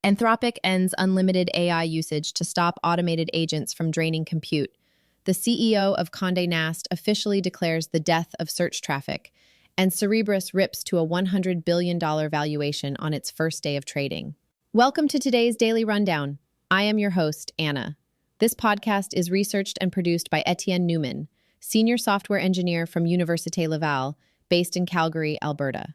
Anthropic ends unlimited AI usage to stop automated agents from draining compute. The CEO of Condé Nast officially declares the death of search traffic, and Cerebras rips to a $100 billion valuation on its first day of trading. Welcome to today's Daily Rundown. I am your host, Anna. This podcast is researched and produced by Etienne Newman, senior software engineer from Université Laval, based in Calgary, Alberta.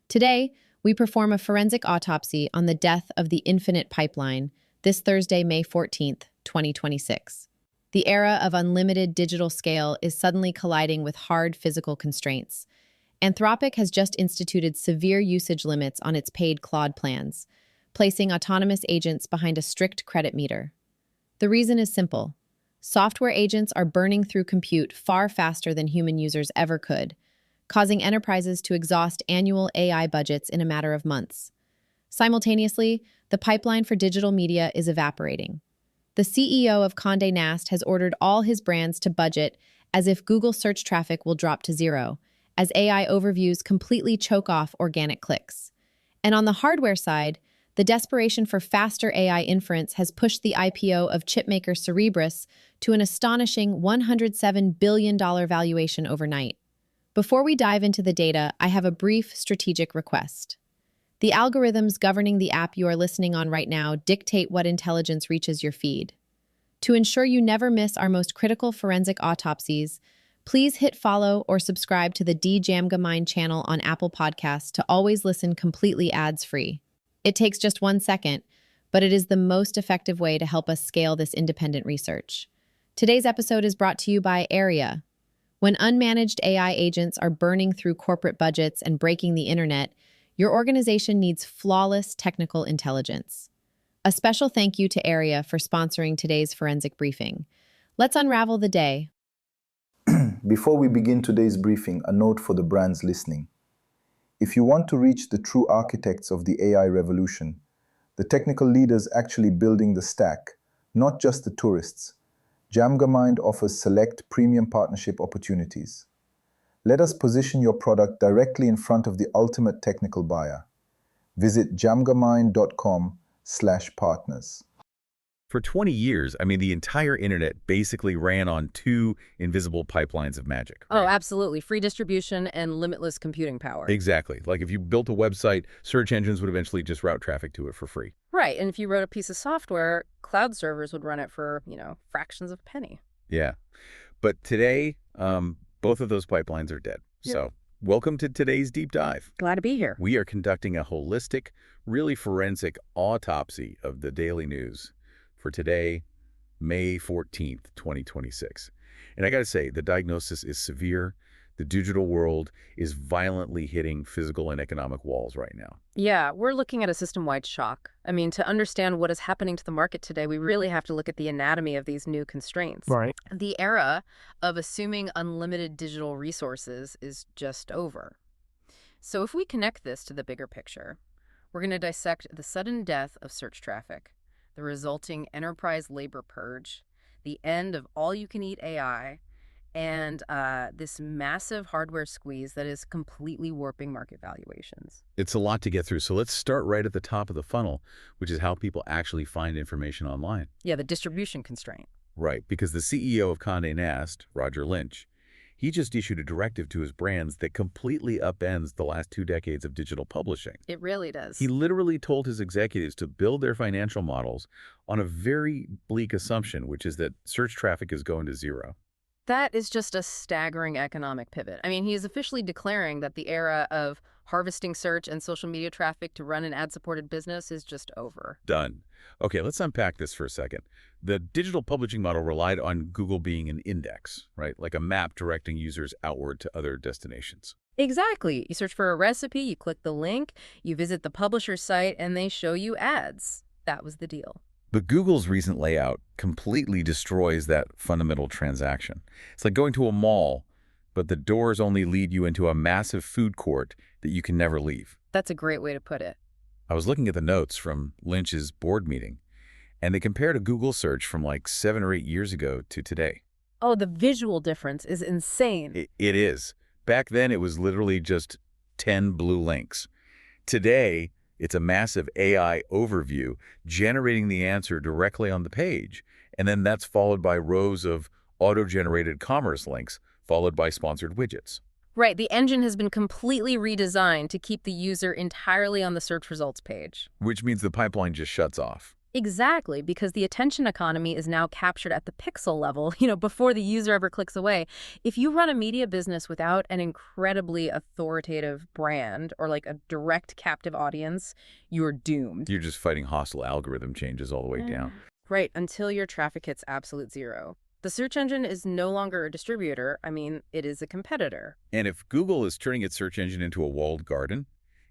Today, we perform a forensic autopsy on the death of the infinite pipeline this Thursday, May 14th, 2026. The era of unlimited digital scale is suddenly colliding with hard physical constraints. Anthropic has just instituted severe usage limits on its paid Claude plans, placing autonomous agents behind a strict credit meter. The reason is simple. Software agents are burning through compute far faster than human users ever could, causing enterprises to exhaust annual AI budgets in a matter of months. Simultaneously, the pipeline for digital media is evaporating. The CEO of Condé Nast has ordered all his brands to budget as if Google search traffic will drop to zero, as AI overviews completely choke off organic clicks. And on the hardware side, the desperation for faster AI inference has pushed the IPO of chipmaker Cerebras to an astonishing $107 billion valuation overnight. Before we dive into the data, I have a brief strategic request. The algorithms governing the app you are listening on right now dictate what intelligence reaches your feed. To ensure you never miss our most critical forensic autopsies, please hit follow or subscribe to the DJAMGAMIND channel on Apple Podcasts to always listen completely ads-free. It takes just 1 second, but it is the most effective way to help us scale this independent research. Today's episode is brought to you by Area. When unmanaged AI agents are burning through corporate budgets and breaking the internet, your organization needs flawless technical intelligence. A special thank you to Area for sponsoring today's forensic briefing. Let's unravel the day. Before we begin today's briefing, a note for the brands listening. If you want to reach the true architects of the AI revolution, the technical leaders actually building the stack, not just the tourists, DJAMGAMIND offers select premium partnership opportunities. Let us position your product directly in front of the ultimate technical buyer. Visit jamgamind.com/partners. For 20 years, the entire internet basically ran on two invisible pipelines of magic. Right? Oh, absolutely. Free distribution and limitless computing power. Exactly. Like if you built a website, search engines would eventually just route traffic to it for free. Right. And if you wrote a piece of software, cloud servers would run it for, fractions of a penny. Yeah. But today, both of those pipelines are dead. Yep. So welcome to today's deep dive. Glad to be here. We are conducting a holistic, really forensic autopsy of the daily news for today, May 14th, 2026. And I got to say, the diagnosis is severe. The digital world is violently hitting physical and economic walls right now. Yeah, we're looking at a system-wide shock. To understand what is happening to the market today, we really have to look at the anatomy of these new constraints. Right. The era of assuming unlimited digital resources is just over. So if we connect this to the bigger picture, we're going to dissect the sudden death of search traffic, the resulting enterprise labor purge, the end of all-you-can-eat AI, and this massive hardware squeeze that is completely warping market valuations. It's a lot to get through, so let's start right at the top of the funnel, which is how people actually find information online. Yeah, the distribution constraint. Right, because the CEO of Condé Nast, Roger Lynch, he just issued a directive to his brands that completely upends the last 2 decades of digital publishing. It really does. He literally told his executives to build their financial models on a very bleak assumption, which is that search traffic is going to zero. That is just a staggering economic pivot. He is officially declaring that the era of harvesting search and social media traffic to run an ad-supported business is just over. Done. Okay, let's unpack this for a second. The digital publishing model relied on Google being an index, right? Like a map directing users outward to other destinations. Exactly. You search for a recipe, you click the link, you visit the publisher's site, and they show you ads. That was the deal. But Google's recent layout completely destroys that fundamental transaction. It's like going to a mall, but the doors only lead you into a massive food court that you can never leave. That's a great way to put it. I was looking at the notes from Lynch's board meeting, and they compared a Google search from like 7 or 8 years ago to today. Oh, the visual difference is insane. It is. Back then, it was literally just 10 blue links. Today, It's a massive AI overview generating the answer directly on the page, and then that's followed by rows of auto-generated commerce links, followed by sponsored widgets. Right, the engine has been completely redesigned to keep the user entirely on the search results page. Which means the pipeline just shuts off. Exactly, because the attention economy is now captured at the pixel level, before the user ever clicks away. If you run a media business without an incredibly authoritative brand or like a direct captive audience, you're doomed. You're just fighting hostile algorithm changes all the way down. Right, until your traffic hits absolute zero. The search engine is no longer a distributor. It is a competitor. And if Google is turning its search engine into a walled garden,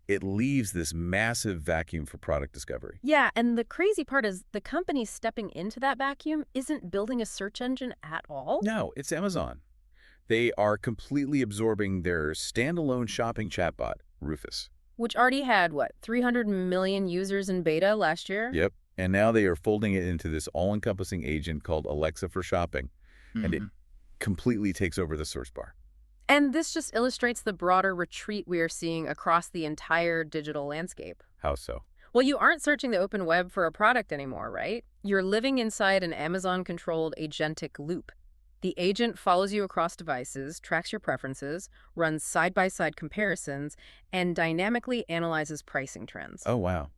it leaves this massive vacuum for product discovery. Yeah, and the crazy part is the company stepping into that vacuum isn't building a search engine at all. No, it's Amazon. They are completely absorbing their standalone shopping chatbot, Rufus. Which already had, 300 million users in beta last year? Yep. And now they are folding it into this all-encompassing agent called Alexa for shopping. And it completely takes over the search bar. And this just illustrates the broader retreat we are seeing across the entire digital landscape. How so? Well, you aren't searching the open web for a product anymore, right? You're living inside an Amazon-controlled agentic loop. The agent follows you across devices, tracks your preferences, runs side-by-side comparisons, and dynamically analyzes pricing trends. Oh, wow.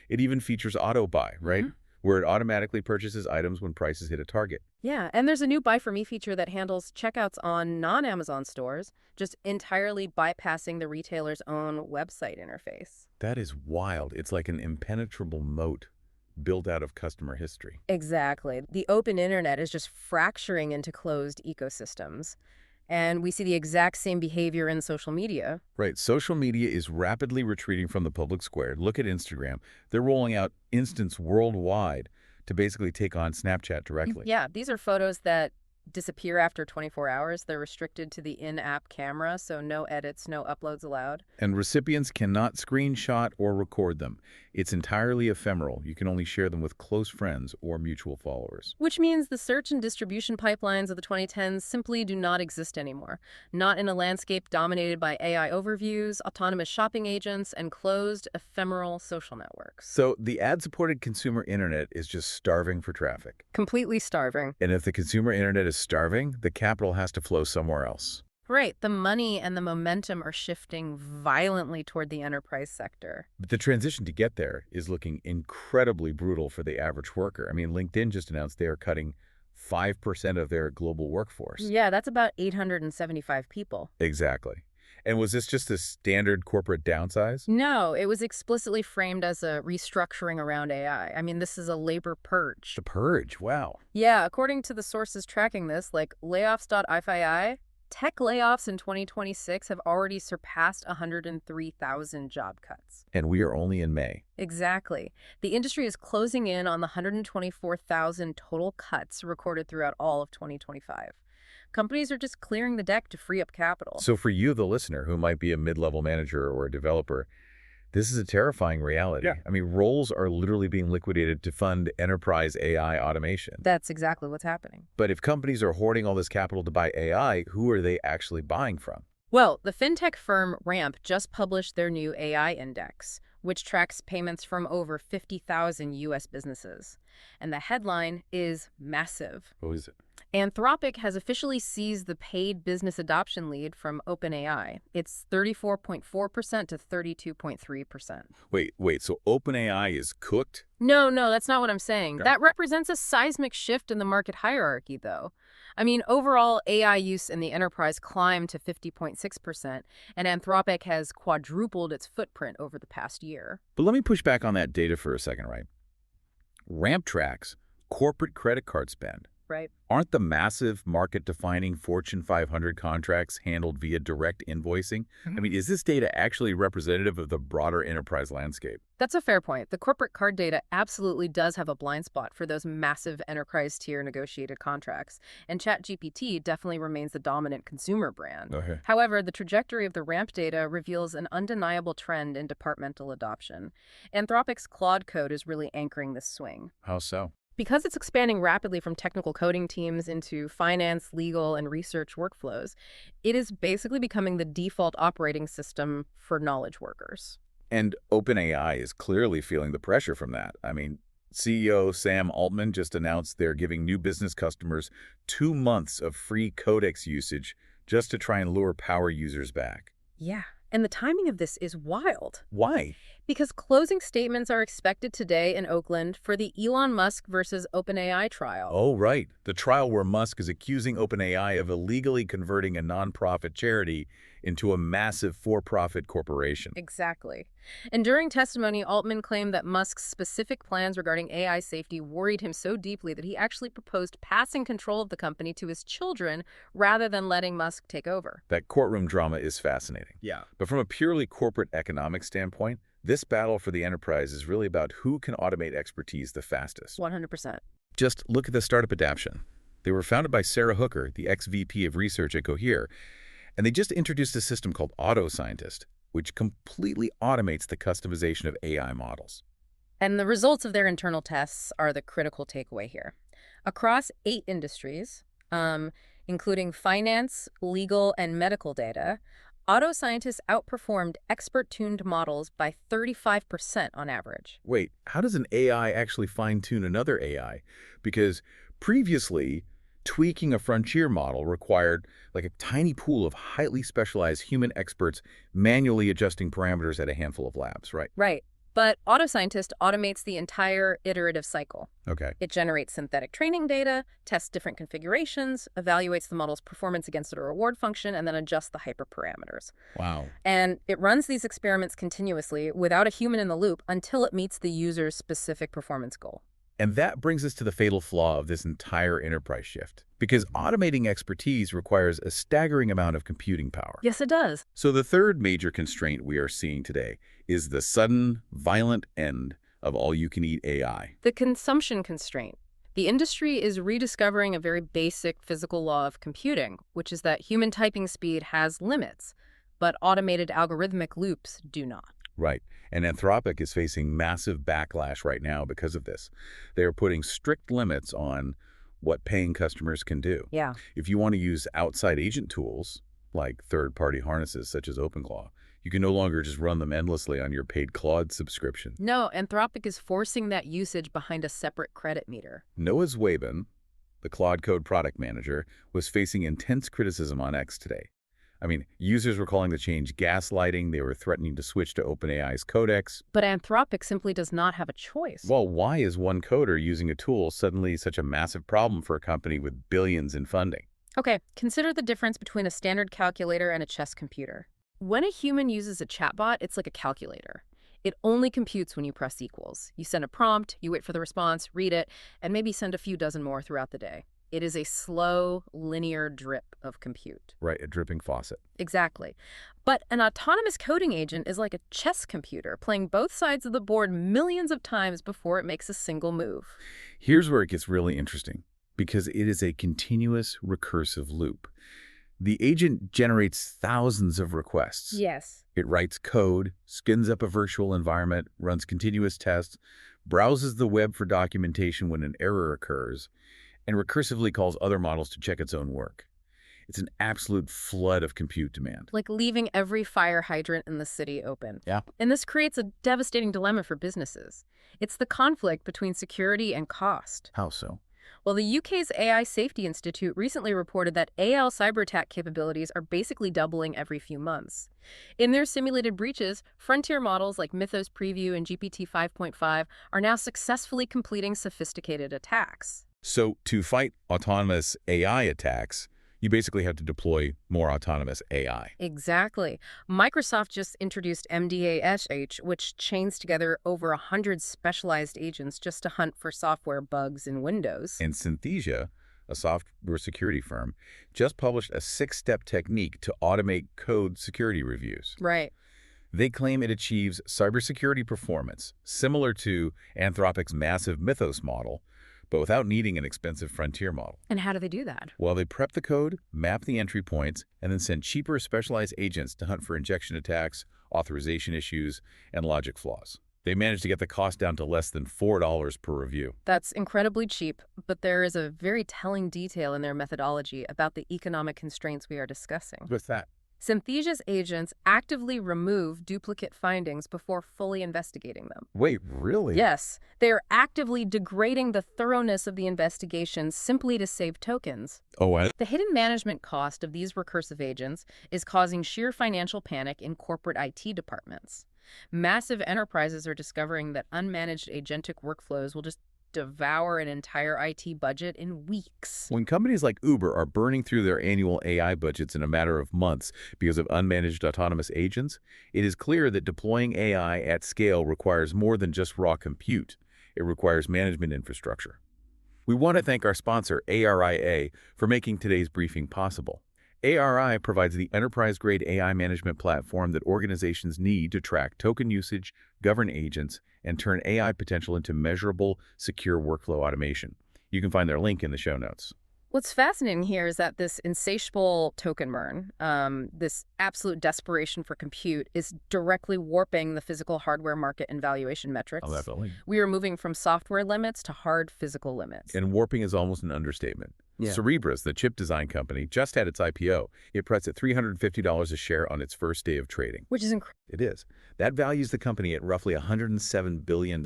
It even features auto-buy, right? Where it automatically purchases items when prices hit a target. Yeah, and there's a new Buy For Me feature that handles checkouts on non-Amazon stores, just entirely bypassing the retailer's own website interface. That is wild. It's like an impenetrable moat built out of customer history. Exactly. The open internet is just fracturing into closed ecosystems. And we see the exact same behavior in social media. Right. Social media is rapidly retreating from the public square. Look at Instagram. They're rolling out instants worldwide to basically take on Snapchat directly. Yeah, these are photos that disappear after 24 hours. They're restricted to the in-app camera, so no edits, no uploads allowed. And recipients cannot screenshot or record them. It's entirely ephemeral. You can only share them with close friends or mutual followers. Which means the search and distribution pipelines of the 2010s simply do not exist anymore. Not in a landscape dominated by AI overviews, autonomous shopping agents, and closed, ephemeral social networks. So the ad-supported consumer internet is just starving for traffic. Completely starving. And if the consumer internet is starving, the capital has to flow somewhere else. Right. The money and the momentum are shifting violently toward the enterprise sector. But the transition to get there is looking incredibly brutal for the average worker. LinkedIn just announced they are cutting 5% of their global workforce. Yeah, that's about 875 people. Exactly. And was this just a standard corporate downsize? No, it was explicitly framed as a restructuring around AI. This is a labor purge. The purge, wow. Yeah, according to the sources tracking this, like layoffs.fyi, tech layoffs in 2026 have already surpassed 103,000 job cuts. And we are only in May. Exactly. The industry is closing in on the 124,000 total cuts recorded throughout all of 2025. Companies are just clearing the deck to free up capital. So for you, the listener, who might be a mid-level manager or a developer, this is a terrifying reality. Yeah. Roles are literally being liquidated to fund enterprise AI automation. That's exactly what's happening. But if companies are hoarding all this capital to buy AI, who are they actually buying from? Well, the fintech firm Ramp just published their new AI index, which tracks payments from over 50,000 U.S. businesses. And the headline is massive. What is it? Anthropic has officially seized the paid business adoption lead from OpenAI. It's 34.4% to 32.3%. Wait, so OpenAI is cooked? No, that's not what I'm saying. Okay. That represents a seismic shift in the market hierarchy, though. Overall, AI use in the enterprise climbed to 50.6%, and Anthropic has quadrupled its footprint over the past year. But let me push back on that data for a second, right? Ramp tracks corporate credit card spend. Right. Aren't the massive market-defining Fortune 500 contracts handled via direct invoicing? Is this data actually representative of the broader enterprise landscape? That's a fair point. The corporate card data absolutely does have a blind spot for those massive enterprise-tier negotiated contracts, and ChatGPT definitely remains the dominant consumer brand. Okay. However, the trajectory of the Ramp data reveals an undeniable trend in departmental adoption. Anthropic's Claude code is really anchoring this swing. How so? Because it's expanding rapidly from technical coding teams into finance, legal, and research workflows, it is basically becoming the default operating system for knowledge workers. And OpenAI is clearly feeling the pressure from that. I mean, CEO Sam Altman just announced they're giving new business customers 2 months of free Codex usage just to try and lure power users back. Yeah, and the timing of this is wild. Why? Because closing statements are expected today in Oakland for the Elon Musk versus OpenAI trial. Oh, right. The trial where Musk is accusing OpenAI of illegally converting a nonprofit charity into a massive for-profit corporation. Exactly. And during testimony, Altman claimed that Musk's specific plans regarding AI safety worried him so deeply that he actually proposed passing control of the company to his children rather than letting Musk take over. That courtroom drama is fascinating. Yeah. But from a purely corporate economic standpoint, this battle for the enterprise is really about who can automate expertise the fastest. 100%. Just look at the startup Adaption. They were founded by Sarah Hooker, the ex-VP of research at Cohere, and they just introduced a system called Auto Scientist, which completely automates the customization of AI models. And the results of their internal tests are the critical takeaway here. Across 8 industries, including finance, legal, and medical data, auto scientists outperformed expert-tuned models by 35% on average. Wait, how does an AI actually fine-tune another AI? Because previously, tweaking a frontier model required like a tiny pool of highly specialized human experts manually adjusting parameters at a handful of labs, right? Right. But Auto Scientist automates the entire iterative cycle. Okay. It generates synthetic training data, tests different configurations, evaluates the model's performance against a reward function, and then adjusts the hyperparameters. Wow. And it runs these experiments continuously without a human in the loop until it meets the user's specific performance goal. And that brings us to the fatal flaw of this entire enterprise shift. Because automating expertise requires a staggering amount of computing power. Yes, it does. So the third major constraint we are seeing today is the sudden, violent end of all-you-can-eat AI. The consumption constraint. The industry is rediscovering a very basic physical law of computing, which is that human typing speed has limits, but automated algorithmic loops do not. Right. And Anthropic is facing massive backlash right now because of this. They are putting strict limits on what paying customers can do. Yeah. If you want to use outside agent tools, like third-party harnesses such as OpenClaw, you can no longer just run them endlessly on your paid Claude subscription. No, Anthropic is forcing that usage behind a separate credit meter. Noah Zweben, the Claude Code product manager, was facing intense criticism on X today. I mean, users were calling the change gaslighting. They were threatening to switch to OpenAI's Codex. But Anthropic simply does not have a choice. Well, why is one coder using a tool suddenly such a massive problem for a company with billions in funding? Okay, consider the difference between a standard calculator and a chess computer. When a human uses a chatbot, it's like a calculator. It only computes when you press equals. You send a prompt, you wait for the response, read it, and maybe send a few dozen more throughout the day. It is a slow, linear drip of compute. Right, a dripping faucet. Exactly. But an autonomous coding agent is like a chess computer, playing both sides of the board millions of times before it makes a single move. Here's where it gets really interesting, because it is a continuous recursive loop. The agent generates thousands of requests. Yes. It writes code, skins up a virtual environment, runs continuous tests, browses the web for documentation when an error occurs, and recursively calls other models to check its own work. It's an absolute flood of compute demand. Like leaving every fire hydrant in the city open. Yeah. And this creates a devastating dilemma for businesses. It's the conflict between security and cost. How so? Well, the UK's AI Safety Institute recently reported that AI cyber attack capabilities are basically doubling every few months. In their simulated breaches, frontier models like Mythos Preview and GPT 5.5 are now successfully completing sophisticated attacks. So to fight autonomous AI attacks, you basically have to deploy more autonomous AI. Exactly. Microsoft just introduced MDASH, which chains together over 100 specialized agents just to hunt for software bugs in Windows. And Synthesia, a software security firm, just published a 6-step technique to automate code security reviews. Right. They claim it achieves cybersecurity performance similar to Anthropic's massive Mythos model, but without needing an expensive frontier model. And how do they do that? Well, they prep the code, map the entry points, and then send cheaper specialized agents to hunt for injection attacks, authorization issues, and logic flaws. They managed to get the cost down to less than $4 per review. That's incredibly cheap, but there is a very telling detail in their methodology about the economic constraints we are discussing. What's that? Synthesia's agents actively remove duplicate findings before fully investigating them. Wait, really? Yes, they are actively degrading the thoroughness of the investigation simply to save tokens. Oh, The hidden management cost of these recursive agents is causing sheer financial panic in corporate IT departments. Massive enterprises are discovering that unmanaged agentic workflows will just devour an entire IT budget in weeks. when companies like Uber are burning through their annual AI budgets in a matter of months because of unmanaged autonomous agents, it is clear that deploying AI at scale requires more than just raw compute. It requires management infrastructure. We want to thank our sponsor, ARIA, for making today's briefing possible. ARI provides the enterprise-grade AI management platform that organizations need to track token usage, govern agents, and turn AI potential into measurable, secure workflow automation. You can find their link in the show notes. What's fascinating here is that this insatiable token burn, this absolute desperation for compute, is directly warping the physical hardware market and valuation metrics. Oh, definitely. We are moving from software limits to hard physical limits. And warping is almost an understatement. Yeah. Cerebras, the chip design company, just had its IPO. It priced at $350 a share on its first day of trading. Which is incredible. It is. That values the company at roughly $107 billion.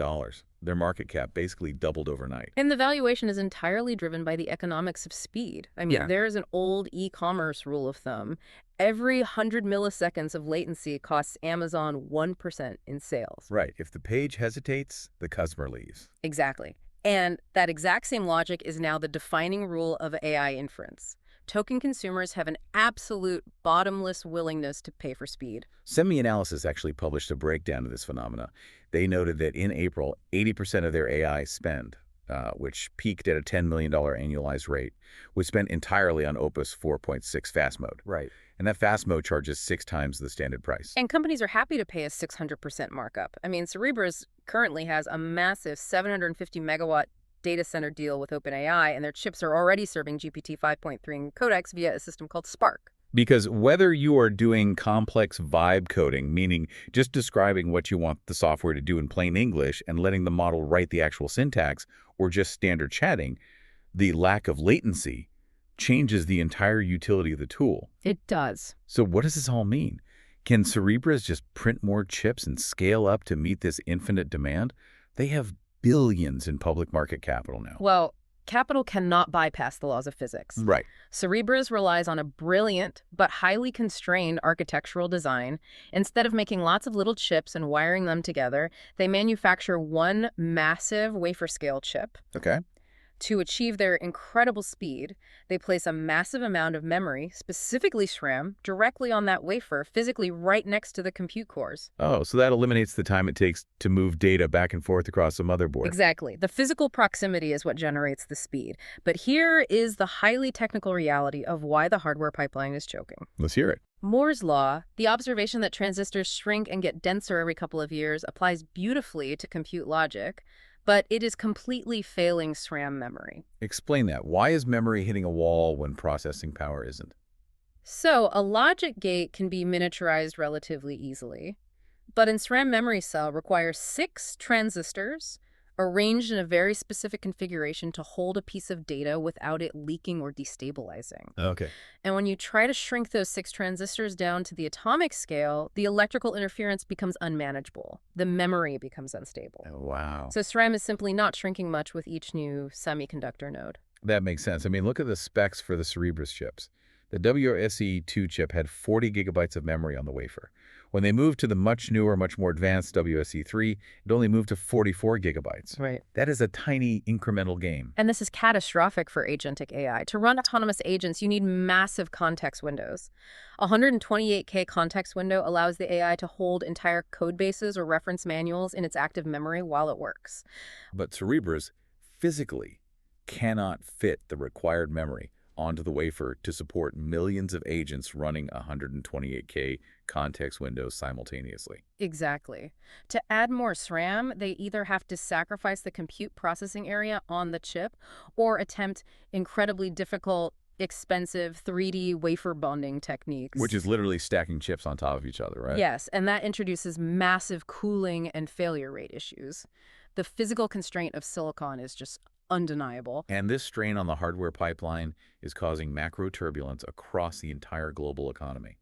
Their market cap basically doubled overnight. And the valuation is entirely driven by the economics of speed. I mean, there's an old e-commerce rule of thumb. Every 100 milliseconds of latency costs Amazon 1% in sales. Right. If the page hesitates, the customer leaves. Exactly. And that exact same logic is now the defining rule of AI inference. Token consumers have an absolute bottomless willingness to pay for speed. SemiAnalysis actually published a breakdown of this phenomena. They noted that in April, 80% of their AI spend, which peaked at a $10 million annualized rate, was spent entirely on Opus 4.6 fast mode. Right. And that fast mode charges 6 times the standard price. And companies are happy to pay a 600% markup. I mean, Cerebras currently has a massive 750 megawatt data center deal with OpenAI, and their chips are already serving GPT 5.3 and codecs via a system called Spark. Because whether you are doing complex vibe coding, meaning just describing what you want the software to do in plain English and letting the model write the actual syntax, or just standard chatting, the lack of latency changes the entire utility of the tool. It does. So what does this all mean? Can Cerebras just print more chips and scale up to meet this infinite demand? They have billions in public market capital now. Well, capital cannot bypass the laws of physics. Right. Cerebras relies on a brilliant but highly constrained architectural design. Instead of making lots of little chips and wiring them together, they manufacture one massive wafer-scale chip. Okay. To achieve their incredible speed, they place a massive amount of memory, specifically SRAM, directly on that wafer, physically right next to the compute cores. Oh, so that eliminates the time it takes to move data back and forth across the motherboard. Exactly. The physical proximity is what generates the speed. But here is the highly technical reality of why the hardware pipeline is choking. Let's hear it. Moore's law, the observation that transistors shrink and get denser every couple of years, applies beautifully to compute logic, but it is completely failing SRAM memory. Explain that. Why is memory hitting a wall when processing power isn't? So a logic gate can be miniaturized relatively easily, but an SRAM memory cell requires 6 transistors arranged in a very specific configuration to hold a piece of data without it leaking or destabilizing. Okay. And when you try to shrink those 6 transistors down to the atomic scale, the electrical interference becomes unmanageable. The memory becomes unstable. Oh, wow. So SRAM is simply not shrinking much with each new semiconductor node. That makes sense. I mean, look at the specs for the Cerebras chips. The WSE2 chip had 40 gigabytes of memory on the wafer. When they moved to the much newer, much more advanced WSE3, it only moved to 44 gigabytes. Right. That is a tiny incremental gain. And this is catastrophic for agentic AI. To run autonomous agents, you need massive context windows. A 128K context window allows the AI to hold entire code bases or reference manuals in its active memory while it works. But Cerebras physically cannot fit the required memory onto the wafer to support millions of agents running 128K context windows simultaneously. Exactly. To add more SRAM, they either have to sacrifice the compute processing area on the chip or attempt incredibly difficult, expensive 3D wafer bonding techniques. Which is literally stacking chips on top of each other, right? Yes, and that introduces massive cooling and failure rate issues. The physical constraint of silicon is just undeniable. And this strain on the hardware pipeline is causing macro turbulence across the entire global economy.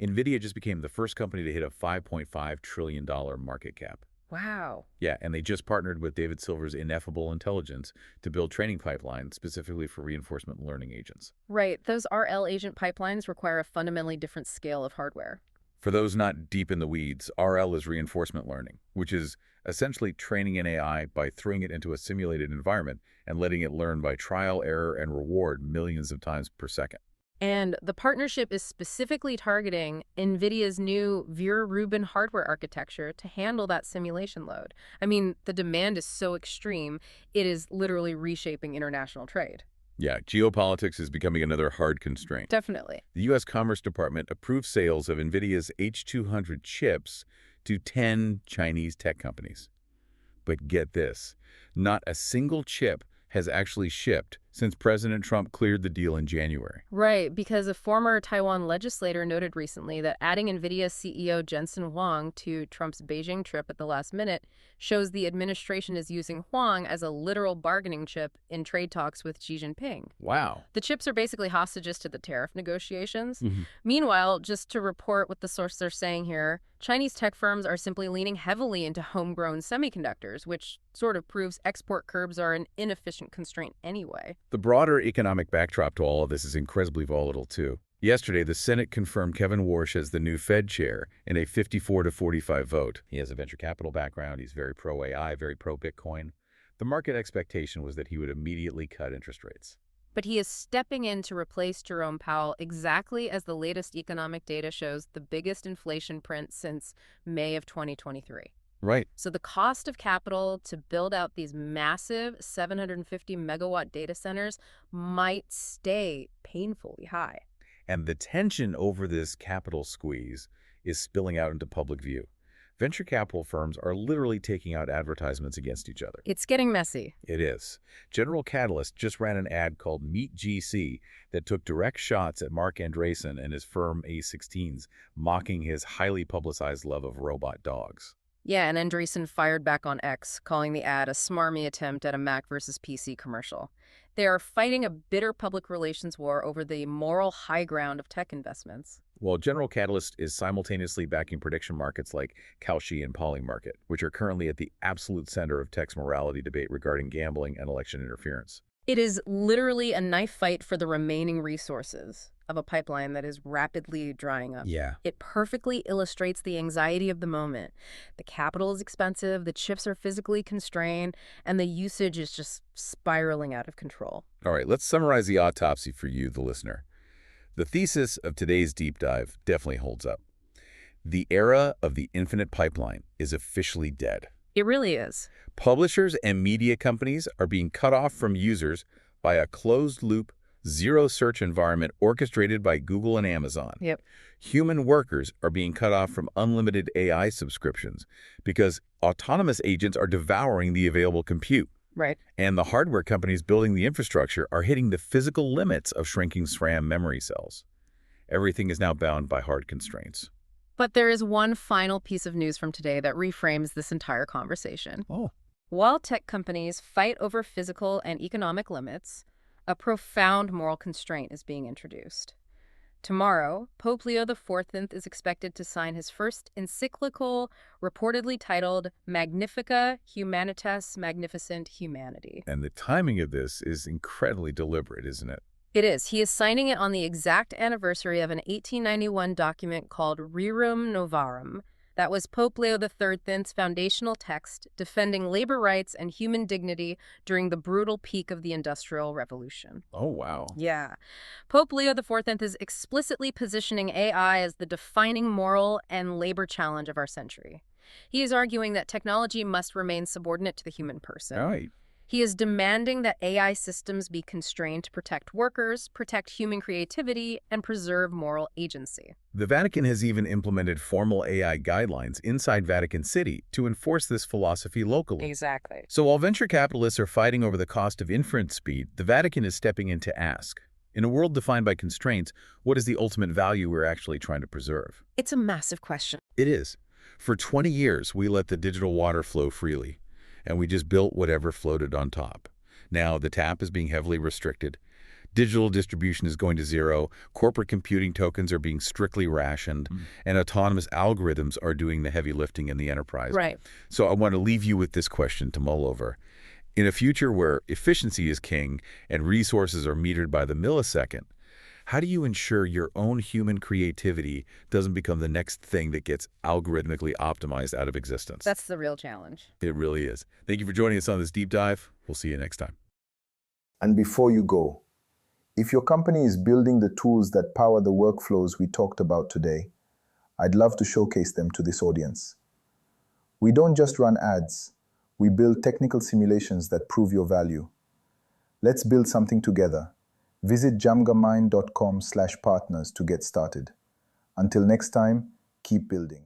Nvidia just became the first company to hit a $5.5 trillion market cap. Wow. Yeah, and they just partnered with David Silver's Ineffable Intelligence to build training pipelines specifically for reinforcement learning agents. Right. Those RL agent pipelines require a fundamentally different scale of hardware. For those not deep in the weeds, RL is reinforcement learning, which is essentially training an AI by throwing it into a simulated environment and letting it learn by trial, error, and reward millions of times per second. And the partnership is specifically targeting NVIDIA's new Vera-Rubin hardware architecture to handle that simulation load. I mean, the demand is so extreme, it is literally reshaping international trade. Yeah, geopolitics is becoming another hard constraint. Definitely. The U.S. Commerce Department approved sales of NVIDIA's H200 chips to 10 Chinese tech companies. But get this, not a single chip has actually shipped since President Trump cleared the deal in January. Right, because a former Taiwan legislator noted recently that adding NVIDIA CEO Jensen Huang to Trump's Beijing trip at the last minute shows the administration is using Huang as a literal bargaining chip in trade talks with Xi Jinping. Wow. The chips are basically hostages to the tariff negotiations. Meanwhile, just to report what the sources are saying here, Chinese tech firms are simply leaning heavily into homegrown semiconductors, which sort of proves export curbs are an inefficient constraint anyway. The broader economic backdrop to all of this is incredibly volatile, too. Yesterday, the Senate confirmed Kevin Warsh as the new Fed chair in a 54-45 vote. He has a venture capital background. He's very pro-AI, very pro-Bitcoin. The market expectation was that he would immediately cut interest rates. But he is stepping in to replace Jerome Powell exactly as the latest economic data shows the biggest inflation print since May of 2023. Right. So the cost of capital to build out these massive 750 megawatt data centers might stay painfully high. And the tension over this capital squeeze is spilling out into public view. Venture capital firms are literally taking out advertisements against each other. It's getting messy. It is. General Catalyst just ran an ad called Meet GC that took direct shots at Mark Andreessen and his firm A16s, mocking his highly publicized love of robot dogs. Yeah, and Andreessen fired back on X, calling the ad a smarmy attempt at a Mac versus PC commercial. They are fighting a bitter public relations war over the moral high ground of tech investments. Well, General Catalyst is simultaneously backing prediction markets like Kalshi and Polymarket, which are currently at the absolute center of tech's morality debate regarding gambling and election interference. It is literally a knife fight for the remaining resources of a pipeline that is rapidly drying up. Yeah. It perfectly illustrates the anxiety of the moment. The capital is expensive, the chips are physically constrained, and the usage is just spiraling out of control. All right, let's summarize the autopsy for you, the listener. The thesis of today's deep dive definitely holds up. The era of the infinite pipeline is officially dead. It really is. Publishers and media companies are being cut off from users by a closed-loop, zero-search environment orchestrated by Google and Amazon. Yep. Human workers are being cut off from unlimited AI subscriptions because autonomous agents are devouring the available compute. Right. And the hardware companies building the infrastructure are hitting the physical limits of shrinking SRAM memory cells. Everything is now bound by hard constraints. But there is one final piece of news from today that reframes this entire conversation. Oh. While tech companies fight over physical and economic limits, a profound moral constraint is being introduced. Tomorrow, Pope Leo XIV is expected to sign his first encyclical, reportedly titled Magnifica Humanitas Magnificent Humanity. And the timing of this is incredibly deliberate, isn't it? It is. He is signing it on the exact anniversary of an 1891 document called Rerum Novarum. That was Pope Leo XIII's foundational text defending labor rights and human dignity during the brutal peak of the Industrial Revolution. Oh, wow. Yeah. Pope Leo XIV is explicitly positioning AI as the defining moral and labor challenge of our century. He is arguing that technology must remain subordinate to the human person. Right. He is demanding that AI systems be constrained to protect workers, protect human creativity, and preserve moral agency. The Vatican has even implemented formal AI guidelines inside Vatican City to enforce this philosophy locally. Exactly. So while venture capitalists are fighting over the cost of inference speed, the Vatican is stepping in to ask, in a world defined by constraints, what is the ultimate value we're actually trying to preserve? It's a massive question. It is. For 20 years, we let the digital water flow freely, and we just built whatever floated on top. Now the tap is being heavily restricted. Digital distribution is going to zero, corporate computing tokens are being strictly rationed, and autonomous algorithms are doing the heavy lifting in the enterprise. Right. So I want to leave you with this question to mull over. In a future where efficiency is king and resources are metered by the millisecond, how do you ensure your own human creativity doesn't become the next thing that gets algorithmically optimized out of existence? That's the real challenge. It really is. Thank you for joining us on this deep dive. We'll see you next time. And before you go, if your company is building the tools that power the workflows we talked about today, I'd love to showcase them to this audience. We don't just run ads, we build technical simulations that prove your value. Let's build something together. Visit jamgamind.com/partners to get started. Until next time, keep building.